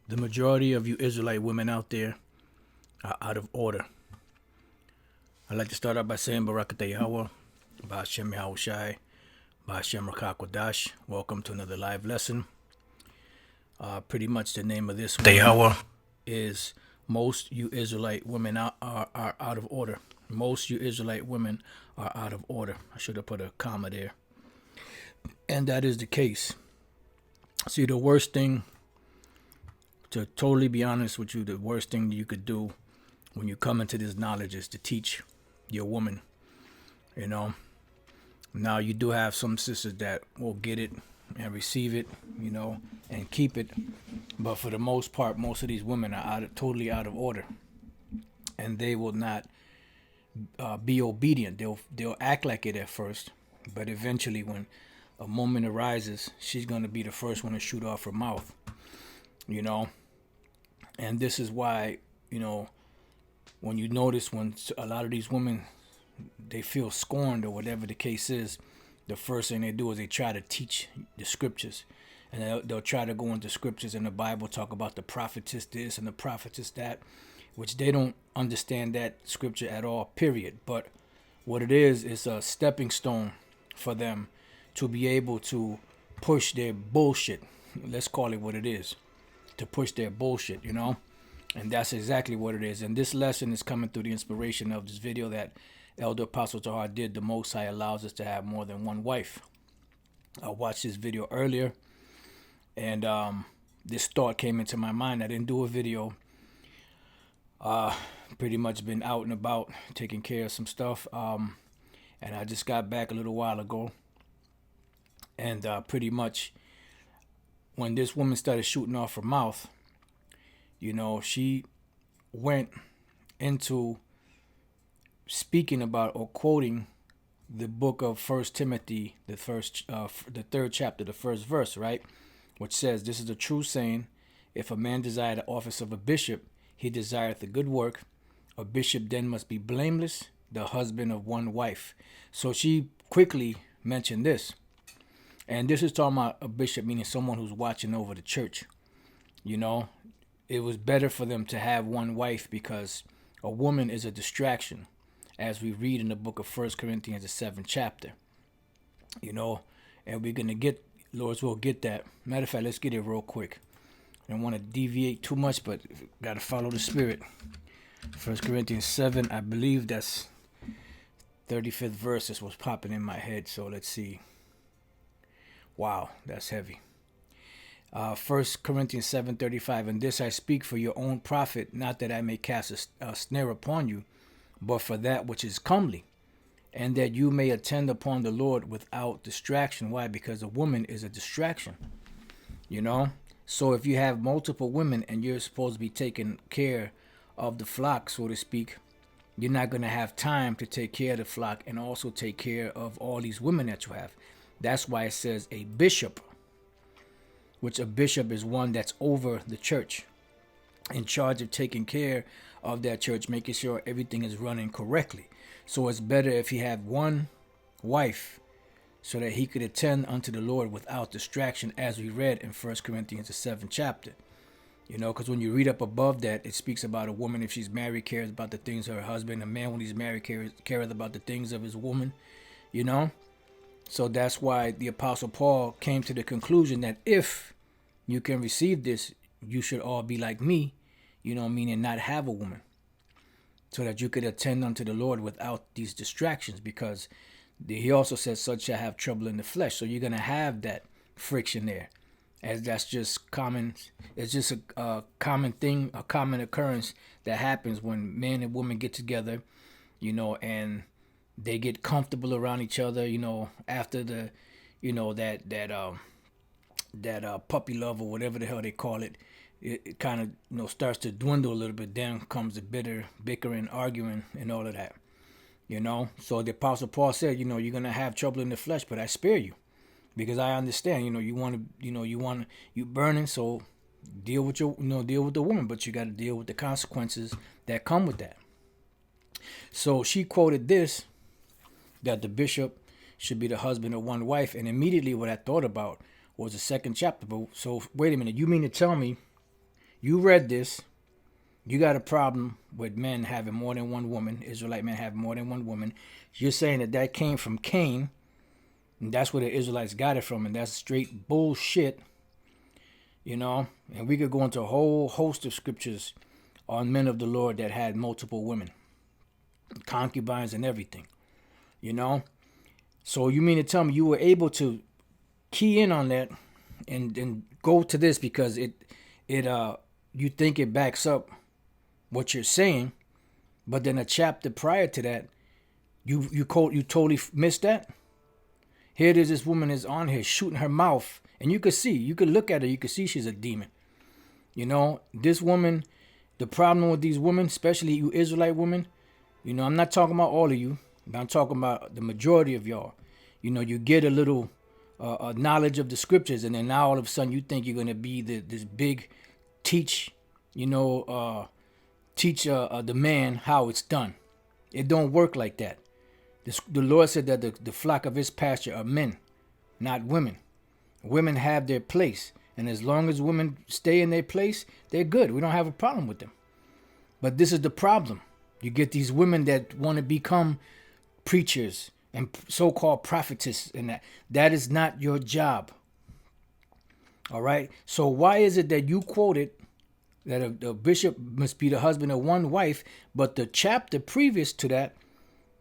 The majority of you Israelite women out there are out of order. I'd like to start out by saying Barakatah Yahweh, Ba'ashem Yahushai, Ba'ashem Rakakwadash. Welcome to another live lesson. Pretty much the name of this one is most you Israelite women are out of order. Most you Israelite women are out of order. I should have put a comma there. And that is the case. See, the worst thing, to totally be honest with you, the worst thing you could do when you come into this knowledge is to teach your woman, you know. Now, you do have some sisters that will get it and receive it, you know, and keep it. But for the most part, most of these women are totally out of order. And they will not be obedient. They'll act like it at first. But eventually, when a moment arises, she's going to be the first one to shoot off her mouth, you know. And this is why, you know, when you notice when a lot of these women, they feel scorned or whatever the case is, the first thing they do is they try to teach the scriptures. And they'll try to go into scriptures in the Bible, talk about the prophetess this and the prophetess that, which they don't understand that scripture at all, period. But what it is a stepping stone for them to be able to push their bullshit. Let's call it what it is. To push their bullshit, you know? And that's exactly what it is. And this lesson is coming through the inspiration of this video that Elder Apostle Tahar did. The Most High allows us to have more than one wife. I watched this video earlier, and this thought came into my mind. I didn't do a video. Pretty much been out and about taking care of some stuff. And I just got back a little while ago. And pretty much when this woman started shooting off her mouth, you know, she went into speaking about or quoting the book of First Timothy, the third chapter, the first verse, right? Which says, "This is a true saying: if a man desire the office of a bishop, he desireth a good work. A bishop then must be blameless, the husband of one wife." So she quickly mentioned this. And this is talking about a bishop, meaning someone who's watching over the church. You know, it was better for them to have one wife because a woman is a distraction, as we read in the book of 1 Corinthians, the 7th chapter. You know, and we're going to get, Lord's will, get that. Matter of fact, let's get it real quick. I don't want to deviate too much, but got to follow the spirit. 1 Corinthians 7, I believe that's 35th verse is what's popping in my head. So let's see. Wow, that's heavy. 1 Corinthians 7:35, "And this I speak for your own profit, not that I may cast a snare upon you, but for that which is comely, and that you may attend upon the Lord without distraction." Why? Because a woman is a distraction, you know. So if you have multiple women and you're supposed to be taking care of the flock, so to speak, you're not going to have time to take care of the flock and also take care of all these women that you have. That's why it says a bishop, which a bishop is one that's over the church, in charge of taking care of that church, making sure everything is running correctly. So it's better if he had one wife so that he could attend unto the Lord without distraction, as we read in 1 Corinthians, the 7th chapter. You know, because when you read up above that, it speaks about a woman, if she's married, cares about the things of her husband. A man, when he's married, cares about the things of his woman, you know. So that's why the Apostle Paul came to the conclusion that if you can receive this, you should all be like me, you know, meaning not have a woman, so that you could attend unto the Lord without these distractions, because he also says such shall have trouble in the flesh. So you're going to have that friction there, as that's just common. It's just a common thing, a common occurrence that happens when man and woman get together, you know, and they get comfortable around each other, you know, after the, you know, that puppy love or whatever the hell they call it. It kind of, you know, starts to dwindle a little bit. Then comes the bickering, arguing, and all of that, you know. So the Apostle Paul said, you know, you're gonna have trouble in the flesh, but I spare you, because I understand, you know, you burning, so deal with the woman, but you got to deal with the consequences that come with that. So she quoted this, that the bishop should be the husband of one wife. And immediately what I thought about was the second chapter. But so wait a minute, you mean to tell me you read this. You got a problem with men having more than one woman, Israelite men having more than one woman. You're saying that that came from Cain, and that's where the Israelites got it from, and that's straight bullshit, you know. And we could go into a whole host of scriptures on men of the Lord that had multiple women, concubines and everything, you know. So you mean to tell me you were able to key in on that and go to this because it you think it backs up what you're saying, but then a chapter prior to that, you totally missed that. Here it is, this woman is on here shooting her mouth, and you could look at her, you could see she's a demon. You know, this woman, the problem with these women, especially you Israelite women, you know, I'm not talking about all of you, but I'm talking about the majority of y'all. You know, you get a little knowledge of the scriptures, and then now all of a sudden you think you're going to be this big teach the man how it's done. It don't work like that. The Lord said that the flock of his pasture are men, not women. Women have their place, and as long as women stay in their place, they're good. We don't have a problem with them. But this is the problem. You get these women that want to become preachers and so-called prophetess, and that is not your job. All right? So why is it that you quoted that a bishop must be the husband of one wife, but the chapter previous to that,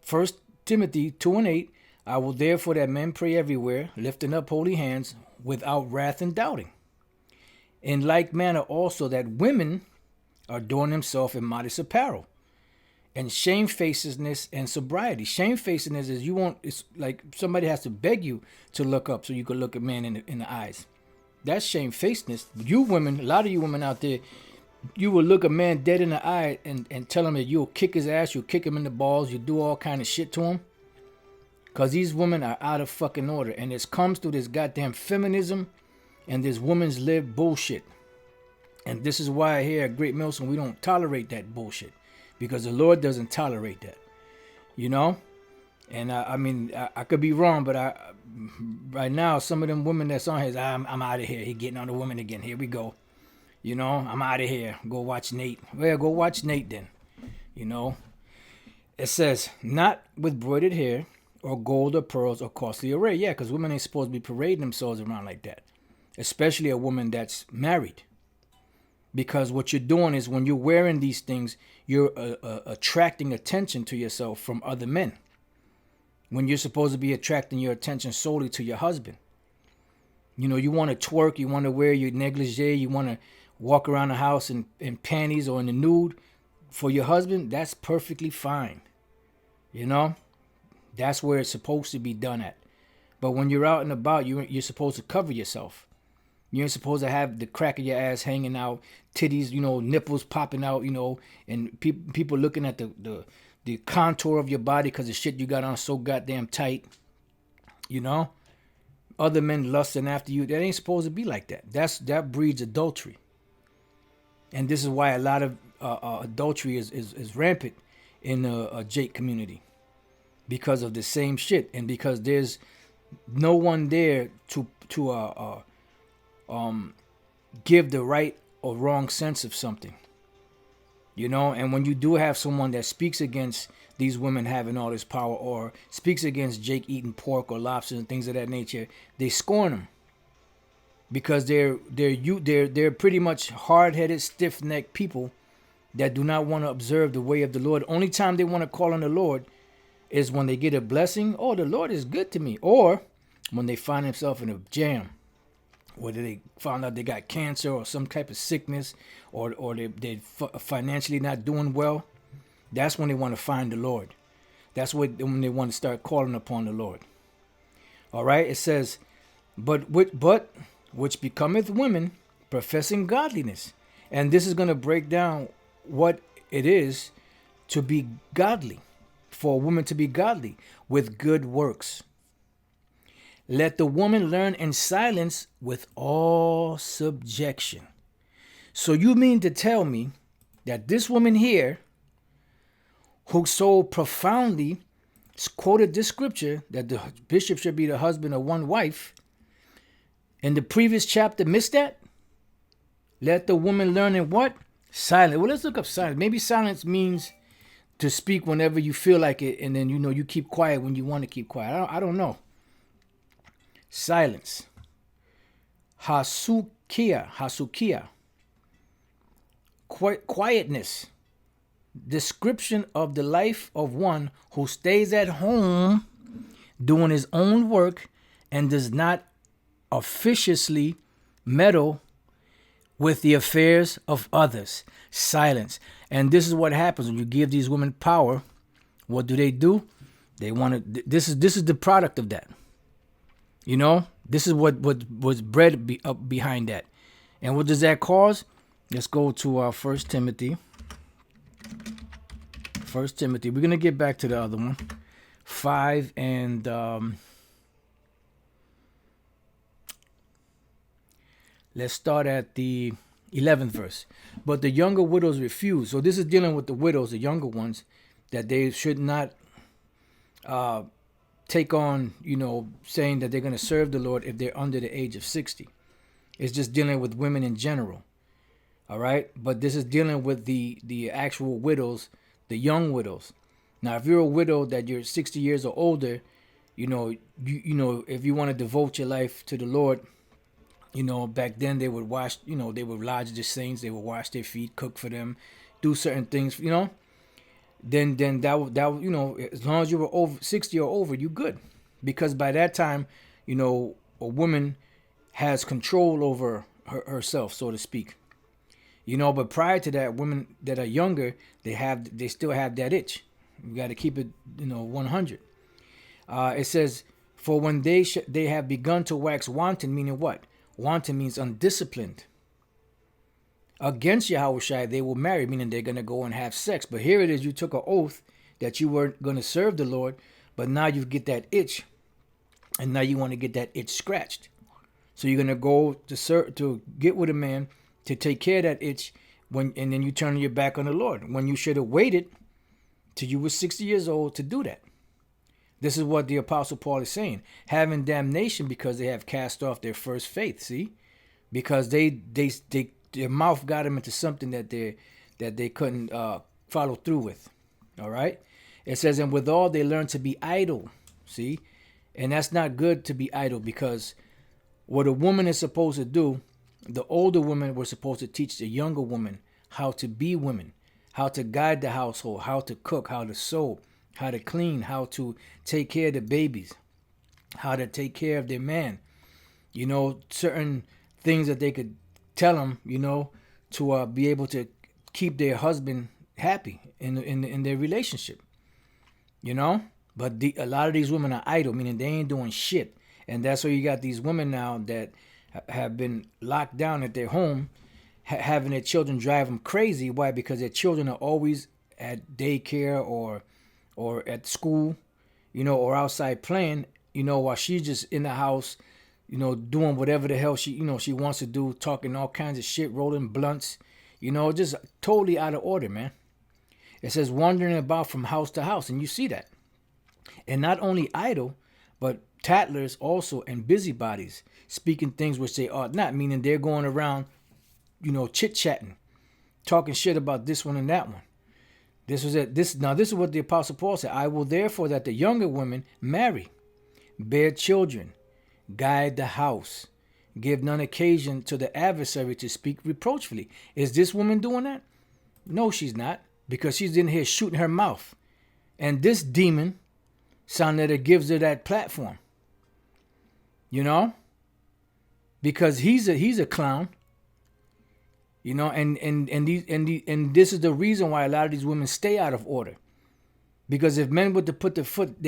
1 Timothy 2:8, I will therefore that men pray everywhere, lifting up holy hands, without wrath and doubting. In like manner also that women adorn themselves in modest apparel, and shamefacedness and sobriety. Shamefacedness is it's like somebody has to beg you to look up so you can look a man in the eyes. That's shamefacedness. You women, a lot of you women out there, you will look a man dead in the eye and tell him that you'll kick his ass, you'll kick him in the balls, you do all kind of shit to him. Because these women are out of fucking order. And this comes through this goddamn feminism and this woman's lib bullshit. And this is why here at Great Millstone, we don't tolerate that bullshit. Because the Lord doesn't tolerate that. You know? And I could be wrong, but right now, some of them women that's on here, I'm out of here. He getting on the woman again. Here we go. You know, I'm out of here. Go watch Nate. Well, go watch Nate then. You know, it says, not with broidered hair or gold or pearls or costly array. Yeah, because women ain't supposed to be parading themselves around like that. Especially a woman that's married. Because what you're doing is when you're wearing these things, you're attracting attention to yourself from other men. When you're supposed to be attracting your attention solely to your husband. You know, you want to twerk, you want to wear your negligee, you want to walk around the house in panties or in the nude for your husband, that's perfectly fine. You know, that's where it's supposed to be done at. But when you're out and about, you're supposed to cover yourself. You ain't supposed to have the crack of your ass hanging out, titties, you know, nipples popping out, you know, and people looking at the contour of your body because the shit you got on so goddamn tight, you know. Other men lusting after you. That ain't supposed to be like that. That breeds adultery. And this is why a lot of adultery is rampant in the Jake community. Because of the same shit. And because there's no one there to give the right or wrong sense of something. You know, and when you do have someone that speaks against these women having all this power or speaks against Jake eating pork or lobsters and things of that nature, they scorn them. Because they're pretty much hard-headed, stiff-necked people that do not want to observe the way of the Lord. Only time they want to call on the Lord is when they get a blessing. Oh, the Lord is good to me. Or when they find themselves in a jam. Whether they found out they got cancer or some type of sickness or they're financially not doing well. That's when they want to find the Lord. That's when they want to start calling upon the Lord. All right, it says, but which becometh women professing godliness. And this is going to break down what it is to be godly, for a woman to be godly with good works. Let the woman learn in silence with all subjection. So you mean to tell me that this woman here, who so profoundly quoted this scripture that the bishop should be the husband of one wife, in the previous chapter missed that? Let the woman learn in what? Silence. Well, let's look up silence. Maybe silence means to speak whenever you feel like it, and then you keep quiet when you want to keep quiet. I don't know. Silence. Hasukia. Quietness. Description of the life of one who stays at home doing his own work and does not officiously meddle with the affairs of others. Silence. And this is what happens when you give these women power. What do? They want to. This is the product of that. This is what was bred up behind that. And what does that cause? Let's go to our 1 Timothy. 1 Timothy. We're gonna get back to the other one. 5 and let's start at the 11th verse. But the younger widows refuse. So this is dealing with the widows, the younger ones, that they should not take on, saying that they're going to serve the Lord if they're under the age of 60. It's just dealing with women in general. All right. But this is dealing with the actual widows, the young widows. Now, if you're a widow that you're 60 years or older, if you want to devote your life to the Lord, back then they would wash, they would lodge the saints, they would wash their feet, cook for them, do certain things, then that as long as you were over 60 or over, you good. Because by that time, a woman has control over herself, so to speak. But prior to that, women that are younger, they still have that itch. You got to keep it, 100. It says, for when they have begun to wax wanton, meaning what? Wanton means undisciplined. Against Yahushua, they will marry, meaning they're going to go and have sex. But here it is, you took an oath that you weren't going to serve the Lord, but now you get that itch, and now you want to get that itch scratched. So you're going to go to get with a man to take care of that itch, and then you turn your back on the Lord, when you should have waited till you were 60 years old to do that. This is what the Apostle Paul is saying. Having damnation because they have cast off their first faith, see? Because their mouth got them into something that they couldn't follow through with. All right? It says, and withal they learn to be idle, see? And that's not good to be idle, because what a woman is supposed to do, the older women were supposed to teach the younger women how to be women, how to guide the household, how to cook, how to sew, how to clean, how to take care of the babies, how to take care of their man. Certain things that they could tell them, to be able to keep their husband happy in their relationship. But a lot of these women are idle, meaning they ain't doing shit. And that's why you got these women now that have been locked down at their home, having their children drive them crazy. Why? Because their children are always at daycare or at school, or outside playing, while she's just in the house, doing whatever the hell she wants to do, talking all kinds of shit, rolling blunts, just totally out of order, man. It says wandering about from house to house, and you see that. And not only idle, but tattlers also, and busybodies, speaking things which they ought not, meaning they're going around, chit-chatting, talking shit about this one and that one. This is what the Apostle Paul said. I will therefore that the younger women marry, bear children, guide the house, give none occasion to the adversary to speak reproachfully. Is this woman doing that? No, she's not, because she's in here shooting her mouth. And this demon sounded that gives her that platform. Because he's a clown. And this is the reason why a lot of these women stay out of order. Because if men were to put their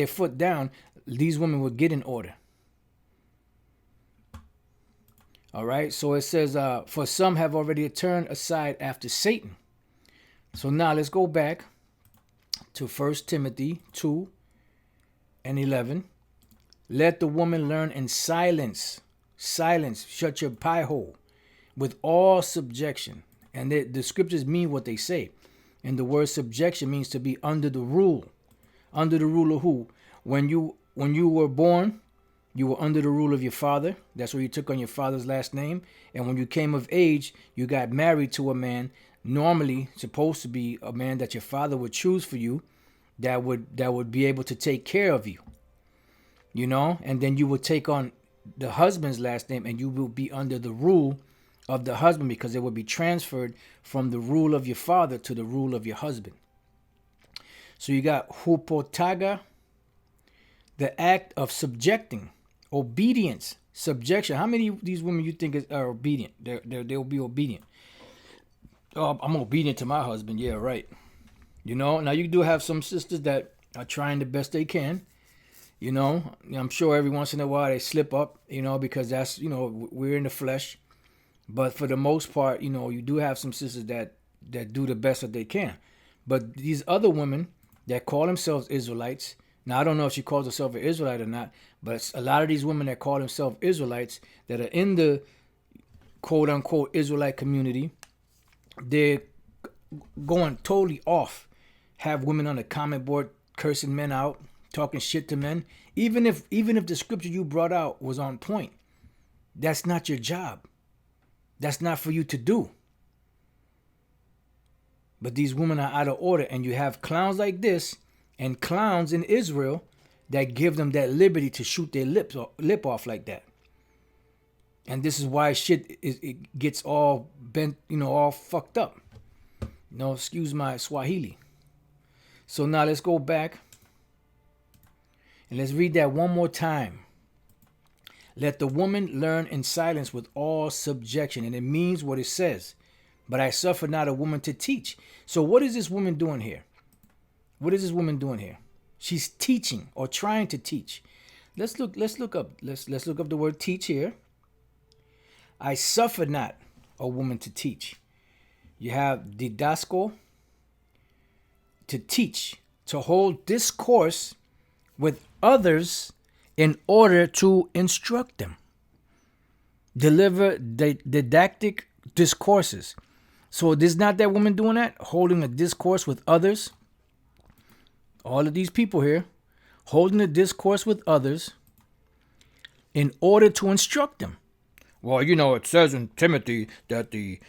foot down, these women would get in order. All right. So it says, for some have already turned aside after Satan. So now let's go back to 1 Timothy 2 and 11. Let the woman learn in silence. Silence. Shut your pie hole. With all subjection. And the scriptures mean what they say. And the word subjection means to be under the rule. Under the rule of who? When you were born, you were under the rule of your father. That's where you took on your father's last name. And when you came of age, you got married to a man, normally supposed to be a man that your father would choose for you, that would be able to take care of you. You know, and then you would take on the husband's last name, and you will be under the rule of the husband, because it would be transferred from the rule of your father to the rule of your husband. So you got hupotaga, the act of subjecting, obedience, subjection. How many of these women you think are obedient? They'll be obedient. Oh, I'm obedient to my husband. Yeah, right. You know, now you do have some sisters that are trying the best they can. You know, I'm sure every once in a while they slip up, you know, because that's, you know, we're in the flesh. But for the most part, you know, you do have some sisters that do the best that they can. But these other women that call themselves Israelites, now I don't know if she calls herself an Israelite or not, but a lot of these women that call themselves Israelites that are in the quote unquote Israelite community, they're going totally off. Have women on the comment board cursing men out, talking shit to men. Even if the scripture you brought out was on point, that's not your job. That's not for you to do. But these women are out of order, and you have clowns like this and clowns in Israel that give them that liberty to shoot their lip off like that. And this is why it gets all bent, you know, all fucked up. You know, excuse my Swahili. So now let's go back and let's read that one more time. Let the woman learn in silence with all subjection. And it means what it says. But I suffer not a woman to teach. So what is this woman doing here? What is this woman doing here? She's teaching or trying to teach. Let's look up the word teach here. I suffer not a woman to teach. You have didasko, to teach, to hold discourse with others in order to instruct them. Deliver didactic discourses. So there's not that woman doing that, holding a discourse with others. All of these people here, holding a discourse with others in order to instruct them. Well, you know, it says in Timothy that the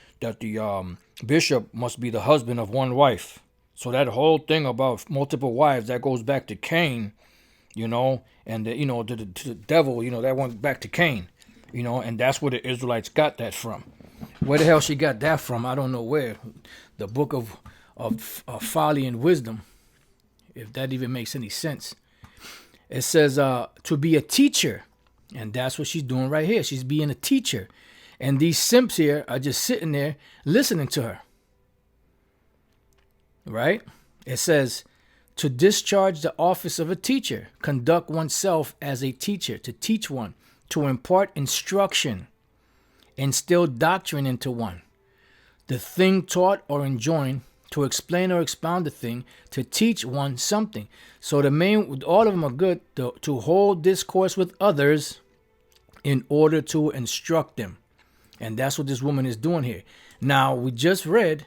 bishop must be the husband of one wife. So that whole thing about multiple wives, that goes back to Cain, you know, and to the devil, you know, that went back to Cain, you know, and that's where the Israelites got that from. Where the hell she got that from? I don't know where. The book of folly and wisdom, if that even makes any sense. It says to be a teacher, and that's what she's doing right here. She's being a teacher, and these simps here are just sitting there listening to her. Right? It says to discharge the office of a teacher, conduct oneself as a teacher, to teach one, to impart instruction, instill doctrine into one, the thing taught or enjoined, to explain or expound the thing, to teach one something. So all of them are good to hold discourse with others in order to instruct them. And that's what this woman is doing here. Now, we just read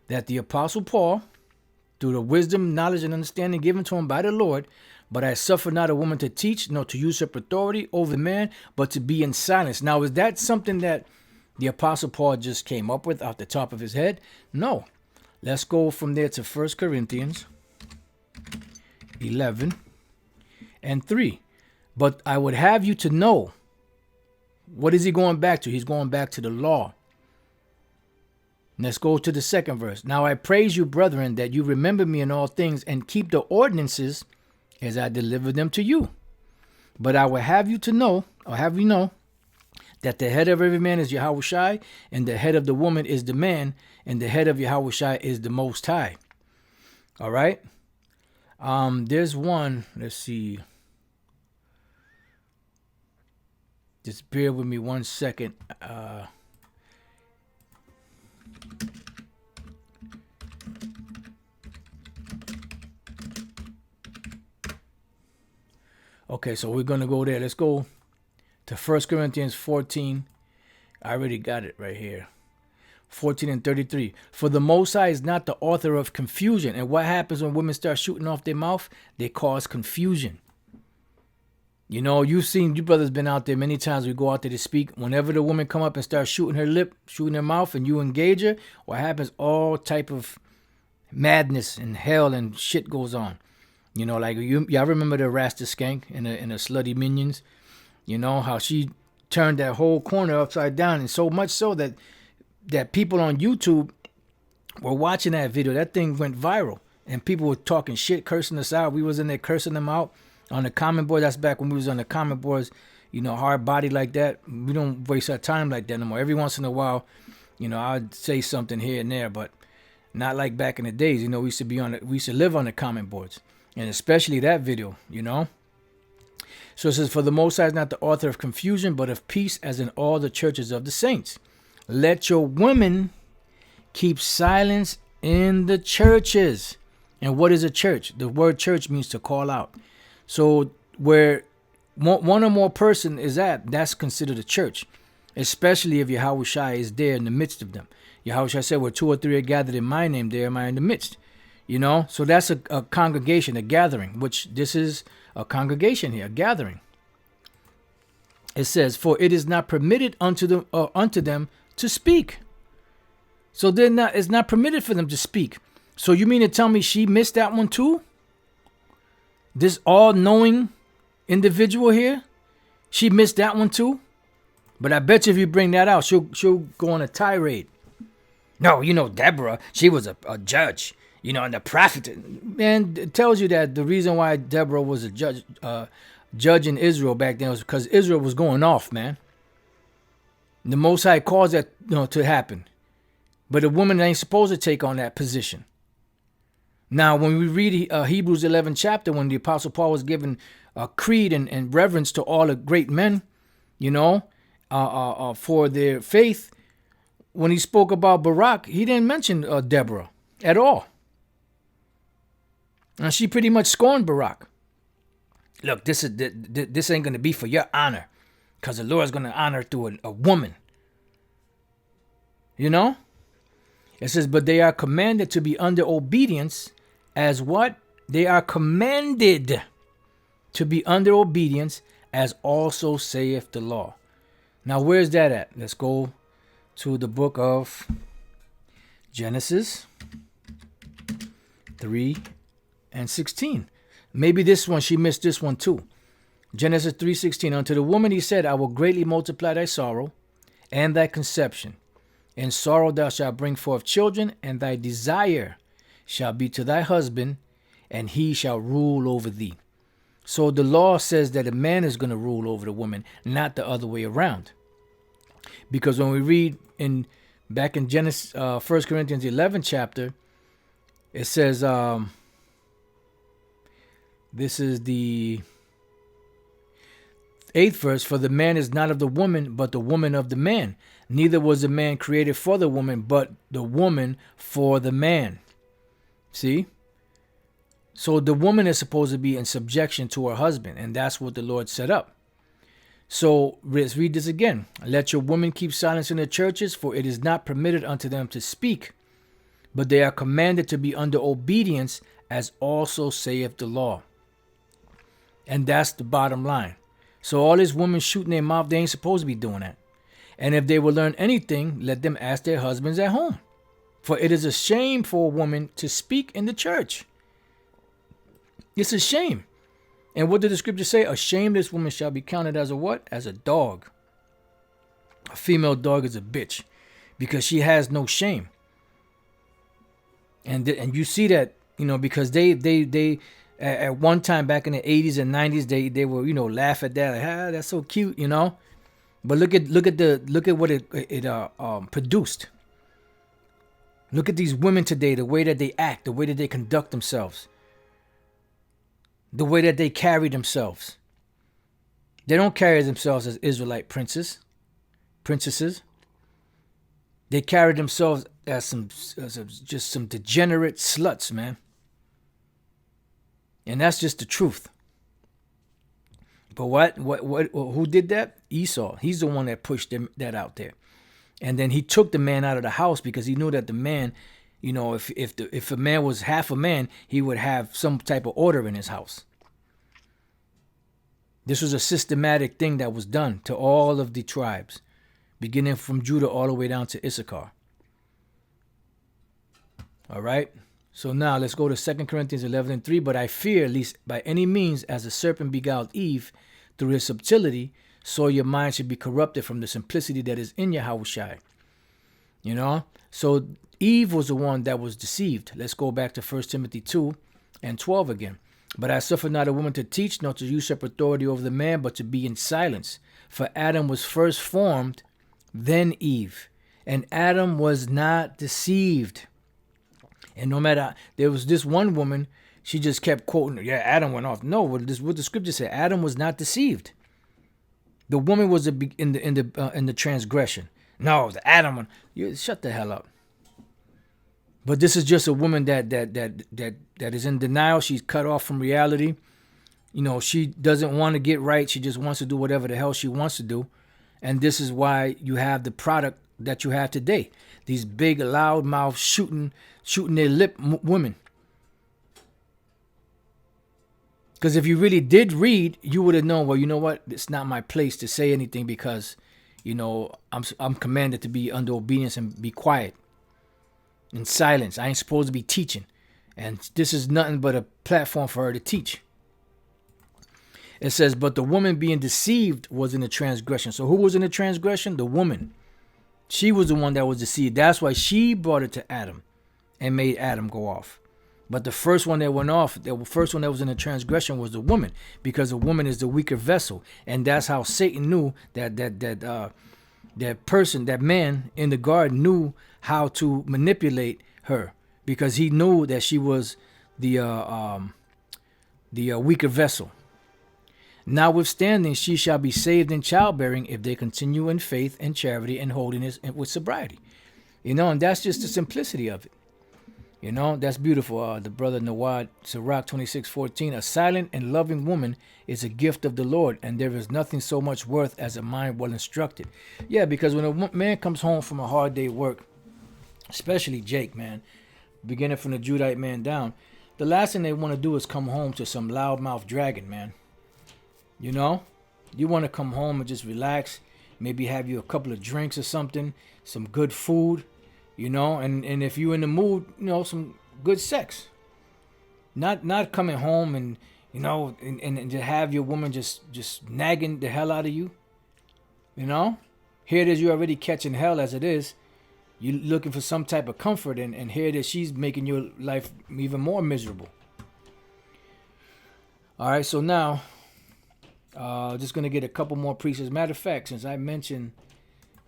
that the Apostle Paul, through the wisdom, knowledge, and understanding given to him by the Lord, but I suffer not a woman to teach, nor to usurp authority over the man, but to be in silence. Now, is that something that the Apostle Paul just came up with off the top of his head? No. Let's go from there to 1 Corinthians 11:3. But I would have you to know. What is he going back to? He's going back to the law. Let's go to the second verse. Now I praise you, brethren, that you remember me in all things and keep the ordinances as I deliver them to you. But I will have you to know, or have you know, that the head of every man is Yahushai, and the head of the woman is the man, and the head of Yahushai is the Most High. All right? There's one, let's see. Just bear with me 1 second. Okay, so we're going to go there. Let's go to 1 Corinthians 14. I already got it right here. 14:33. For the Most High is not the author of confusion. And what happens when women start shooting off their mouth? They cause confusion. You know, you brothers been out there many times. We go out there to speak. Whenever the woman come up and start shooting her lip, shooting her mouth, and you engage her, what happens? All type of madness and hell and shit goes on. You know, like y'all remember the Rasta Skank in the Slutty Minions? You know how she turned that whole corner upside down, and so much so that people on YouTube were watching that video. That thing went viral, and people were talking shit, cursing us out. We was in there cursing them out on the comment board. That's back when we was on the comment boards. You know, hard body like that. We don't waste our time like that no more. Every once in a while, you know, I'd say something here and there, but not like back in the days. You know, we used to live on the comment boards, and especially that video. You know. So it says, for the Most High is not the author of confusion, but of peace, as in all the churches of the saints. Let your women keep silence in the churches. And what is a church? The word church means to call out. So where one or more person is at, that's considered a church. Especially if Yahushua is there in the midst of them. Yahushua said, where 2 or 3 are gathered in my name, there am I in the midst. You know, so that's a congregation, a gathering, which this is a congregation here, a gathering. It says, for it is not permitted unto them to speak. So it's not permitted for them to speak. So you mean to tell me she missed that one too? This all-knowing individual here, she missed that one too? But I bet you if you bring that out, she'll go on a tirade. No, you know, Deborah, she was a judge. You know, and the prophet, man, it tells you that the reason why Deborah was a judge in Israel back then was because Israel was going off, man. The Most High caused that, you know, to happen. But a woman ain't supposed to take on that position. Now, when we read Hebrews 11 chapter, when the Apostle Paul was given creed and reverence to all the great men, you know, for their faith, when he spoke about Barak, he didn't mention Deborah at all. And she pretty much scorned Barak. Look, this ain't going to be for your honor, because the Lord's going to honor through a woman. You know? It says, but they are commanded to be under obedience as what? They are commanded to be under obedience as also saith the law. Now, where's that at? Let's go to the book of Genesis 3:16. Maybe this one, she missed this one too. Genesis 3:16. Unto the woman he said, I will greatly multiply thy sorrow and thy conception. In sorrow thou shalt bring forth children, and thy desire shall be to thy husband, and he shall rule over thee. So the law says that a man is going to rule over the woman, not the other way around. Because when we read back in Genesis, 1 Corinthians 11 chapter, it says, this is the 8th verse, for the man is not of the woman, but the woman of the man. Neither was the man created for the woman, but the woman for the man. See? So the woman is supposed to be in subjection to her husband, and that's what the Lord set up. So let's read this again. Let your women keep silence in the churches, for it is not permitted unto them to speak, but they are commanded to be under obedience, as also saith the law. And that's the bottom line. So all these women shooting their mouth, they ain't supposed to be doing that. And if they will learn anything, let them ask their husbands at home. For it is a shame for a woman to speak in the church. It's a shame. And what did the scripture say? A shameless woman shall be counted as a what? As a dog. A female dog is a bitch, because she has no shame. And you see that, you know, because they at one time back in the 80s and 90s, they were, you know, laugh at that, like, that's so cute, you know. But look at what it produced. Look at these women today, the way that they act, the way that they conduct themselves, the way that they carry themselves. They don't carry themselves as Israelite princesses. They carry themselves as just some degenerate sluts, man. And that's just the truth. But who did that? Esau. He's the one that pushed that out there. And then he took the man out of the house, because he knew that the man, you know, if a man was half a man, he would have some type of order in his house. This was a systematic thing that was done to all of the tribes, beginning from Judah all the way down to Issachar. All right. So now let's go to 2 Corinthians 11:3. But I fear, lest by any means, as the serpent beguiled Eve through his subtlety, so your mind should be corrupted from the simplicity that is in Yahushua. You know? So Eve was the one that was deceived. Let's go back to 1 Timothy 2:12 again. But I suffer not a woman to teach, nor to usurp authority over the man, but to be in silence. For Adam was first formed, then Eve. And Adam was not deceived. And no matter, there was this one woman, she just kept quoting, yeah, Adam went off. No, what the scripture said, Adam was not deceived. The woman was in the transgression. No, the Adam one. You shut the hell up. But this is just a woman that is in denial. She's cut off from reality. You know, she doesn't want to get right. She just wants to do whatever the hell she wants to do. And this is why you have the product that you have today. These big, loud mouth shooting their lip women. Because if you really did read, you would have known, well, you know what? It's not my place to say anything because, you know, I'm commanded to be under obedience and be quiet. In silence. I ain't supposed to be teaching. And this is nothing but a platform for her to teach. It says, but the woman being deceived was in the transgression. So who was in the transgression? The woman. She was the one that was deceived. That's why she brought it to Adam and made Adam go off. But the first one that went off, the first one that was in the transgression was the woman, because the woman is the weaker vessel. And that's how Satan knew that man in the garden knew how to manipulate her, because he knew that she was the weaker vessel. Notwithstanding, she shall be saved in childbearing if they continue in faith and charity and holiness and with sobriety. You know, and that's just the simplicity of it. You know, that's beautiful. The brother Nawad Sirach 26:14. A silent and loving woman is a gift of the Lord, and there is nothing so much worth as a mind well instructed. Yeah, because when a man comes home from a hard day work, especially Jake, man, beginning from the Judite man down, the last thing they want to do is come home to some loudmouth dragon, man. You know, you want to come home and just relax, maybe have you a couple of drinks or something, some good food, you know, and if you're in the mood, you know, some good sex. Not coming home and, you know, and to have your woman just nagging the hell out of you. You know, here it is, you're already catching hell as it is. You're looking for some type of comfort, and here it is, she's making your life even more miserable. All right, so now, just going to get a couple more precepts. Matter of fact, since I mentioned,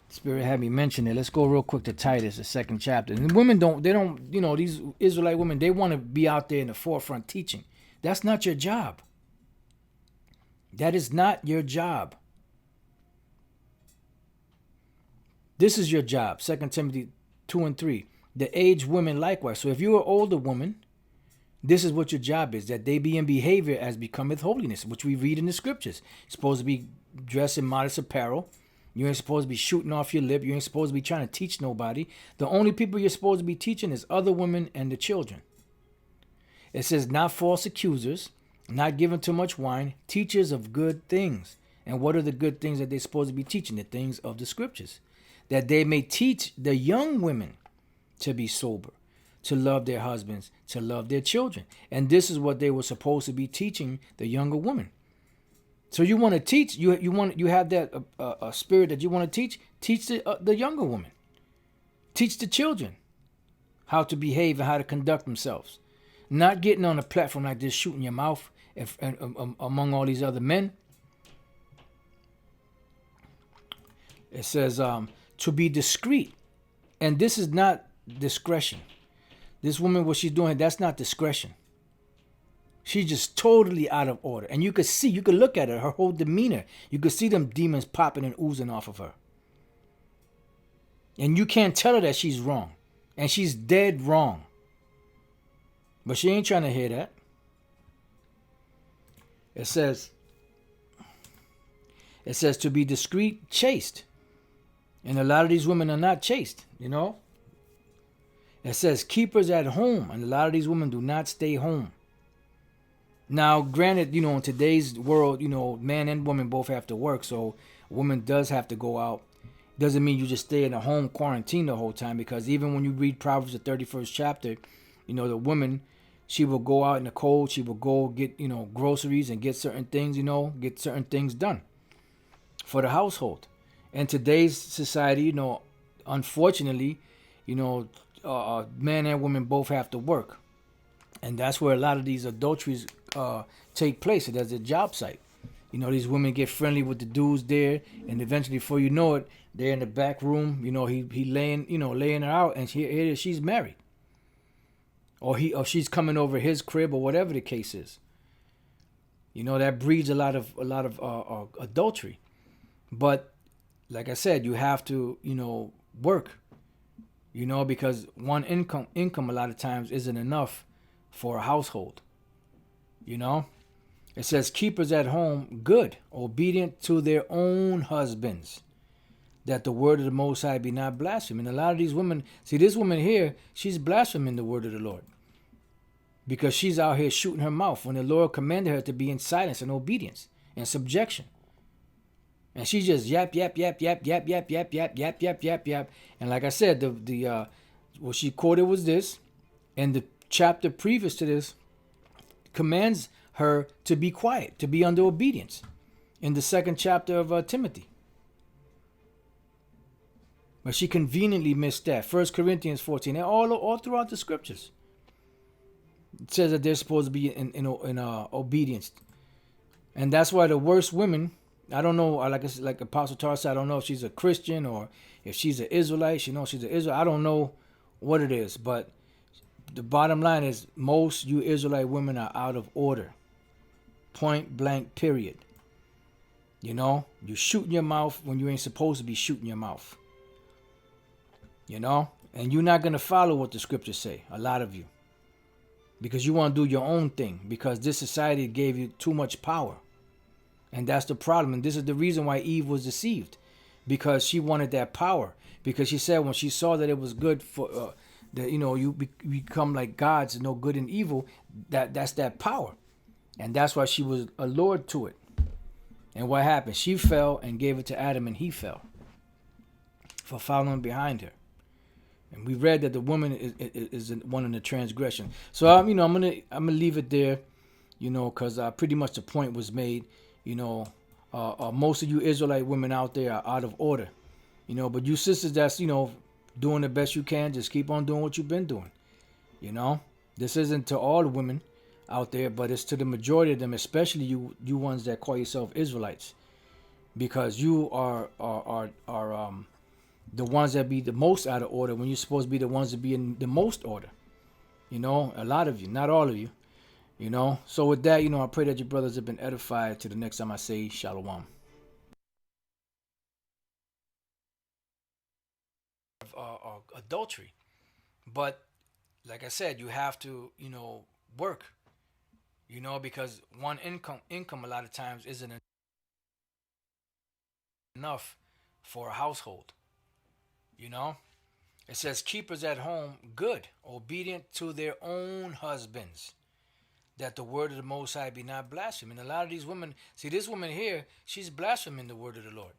Spirit had me mention it, let's go real quick to Titus, the 2nd chapter. And women don't, you know, these Israelite women, they want to be out there in the forefront teaching. That's not your job. That is not your job. This is your job. 2 Timothy 2:3. The aged women likewise. So if you're an older woman, this is what your job is, that they be in behavior as becometh holiness, which we read in the scriptures. You're supposed to be dressed in modest apparel. You ain't supposed to be shooting off your lip. You ain't supposed to be trying to teach nobody. The only people you're supposed to be teaching is other women and the children. It says, not false accusers, not given too much wine, teachers of good things. And what are the good things that they're supposed to be teaching? The things of the scriptures. That they may teach the young women to be sober, to love their husbands, to love their children. And this is what they were supposed to be teaching the younger women. So you want to teach, you have that spirit that you want to teach the younger woman. Teach the children how to behave and how to conduct themselves. Not getting on a platform like this, shooting your mouth among all these other men. It says to be discreet. And this is not discretion. This woman, what she's doing, that's not discretion. She's just totally out of order. And you could see, you could look at her whole demeanor. You could see them demons popping and oozing off of her. And you can't tell her that she's wrong. And she's dead wrong. But she ain't trying to hear that. It says to be discreet, chaste. And a lot of these women are not chaste, you know. It says keepers at home. And a lot of these women do not stay home. Now, granted, in today's world, man and woman both have to work, so a woman does have to go out. Doesn't mean you just stay in a home quarantine the whole time, because even when you read Proverbs, the 31st chapter, the woman, she will go out in the cold. She will go get, groceries and get certain things, get certain things done for the household. In today's society, unfortunately, man and woman both have to work. And that's where a lot of these adulteries take place. It as a job site. These women get friendly with the dudes there, and eventually, before you know it, they're in the back room. He laying her out, and here she's married, or she's coming over his crib, or whatever the case is. That breeds a lot of adultery. But like I said, you have to work. Because one income a lot of times isn't enough for a household. It says, keepers at home good, obedient to their own husbands, that the word of the Most High be not blasphemed. And a lot of these women, see, this woman here, she's blaspheming the word of the Lord, because she's out here shooting her mouth when the Lord commanded her to be in silence and obedience and subjection. And she just yap, yap, yap, yap, yap, yap, yap, yap, yap, yap, yap, yap. And like I said, what she quoted was this, and the chapter previous to this commands her to be quiet, to be under obedience, in the second chapter of Timothy. But she conveniently missed that. 1 Corinthians 14, and all throughout the scriptures, it says that they're supposed to be in obedience. And that's why the worst women, I don't know, like Apostle Tar said, I don't know if she's a Christian or if she's an Israelite. She's an Israelite. I don't know what it is, but the bottom line is most you Israelite women are out of order. Point blank, period. You shooting your mouth when you ain't supposed to be shooting your mouth. And you're not going to follow what the scriptures say, a lot of you, because you want to do your own thing, because this society gave you too much power. And that's the problem. And this is the reason why Eve was deceived, because she wanted that power. Because she said when she saw that it was good for that, you become like gods, know good and evil. That's that power, and that's why she was allured to it. And what happened? She fell and gave it to Adam, and he fell for following behind her. And we read that the woman is one in the transgression. So I'm gonna leave it there, because pretty much the point was made. Most of you Israelite women out there are out of order, but you sisters that's, doing the best you can, just keep on doing what you've been doing. This isn't to all the women out there, but it's to the majority of them, especially you ones that call yourself Israelites, because you are the ones that be the most out of order when you're supposed to be the ones that be in the most order. A lot of you, not all of you. So with that, I pray that your brothers have been edified. To the next time I say shalom. Adultery, but like I said, you have to work, because one income a lot of times isn't enough for a household. It says keepers at home good, obedient to their own husbands, that the word of the Most High be not blasphemed. And a lot of these women, see, this woman here, she's blaspheming the word of the Lord.